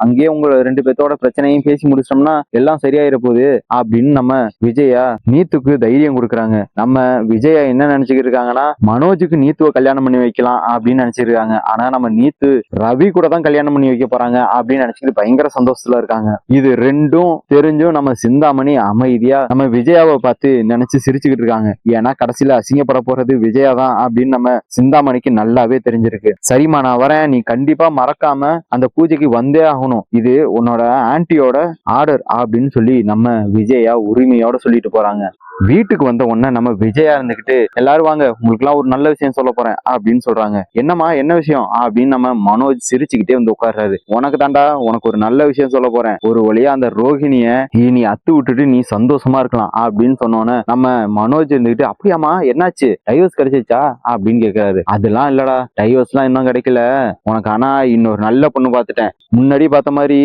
அங்கேயே உங்க 2 பேத்தோட பிரச்சனையும் பேசி முடிச்சிட்டோம்னா எல்லாம் சரியாயிர போகுது அப்படின்னு நம்ம விஜயா நீத்துக்கு தைரியம் கொடுக்குறாங்க. நம்ம விஜயா என்ன நினைச்சுக்கிட்டு இருக்காங்கன்னா, மனோஜுக்கு நீத்துவை கல்யாணம் பண்ணி வைக்கலாம் அப்படின்னு நினைச்சிருக்காங்க. ஆனா நம்ம நீத்து ரவி கூட தான் கல்யாணம் பண்ணி வைக்க போறாங்க அப்படின்னு நினைச்சுக்கிட்டு பயங்கர சந்தோஷத்துல இருக்காங்க. இது ரெண்டும் தெரிஞ்சும் நம்ம சிந்தாமணி அமைதியா நம்ம விஜயாவை பார்த்து நினைச்சு சிரிச்சுக்கிட்டு இருக்காங்க. ஏன்னா கடைசியில அசிங்கப்பட போறது விஜயா தான் அப்படின்னு நம்ம சிந்தாமணிக்கு நல்லாவே தெரிஞ்சிருக்கு. சரிம்மா நான் வரேன், நீ கண்டிப்பா மறக்காம அந்த பூஜைக்கு வந்தே ஆகணும், இது உன்னோட ஆன்ட்டியோட ஆர்டர் அப்படின்னு சொல்லி நம்ம விஜயா உரிமையோட சொல்லிட்டு போறாங்க. வீட்டுக்கு வந்த உடனே நம்ம விஜயா இருந்துகிட்டு எல்லாரும் வாங்க, உங்களுக்கு எல்லாம் ஒரு நல்ல விஷயம் சொல்ல போறேன் அப்படின்னு சொல்றாங்க. என்னம்மா என்ன விஷயம் அப்படின்னு நம்ம மனோஜ் சிரிச்சுக்கிட்டே வந்து உட்கார்றாரு. உனக்கு தாண்டா, உனக்கு ஒரு நல்ல விஷயம் சொல்ல போறேன். ஒரு வழியா அந்த ரோஹிணிய நீ அத்து விட்டுட்டு நீ சந்தோஷமா இருக்கலாம் அப்படின்னு சொன்னோன்னே நம்ம மனோஜ் இருந்துகிட்டு அப்படியாமா என்னாச்சு, டைவர்ஸ் கிடைச்சிச்சா அப்படின்னு கேட்கிறாரு. அதெல்லாம் இல்லடா, டைவர்ஸ் எல்லாம் இன்னும் கிடைக்கல உனக்கு, ஆனா இன்னொரு நல்ல பொண்ணு பார்த்துட்டேன், முன்னாடி பார்த்த மாதிரி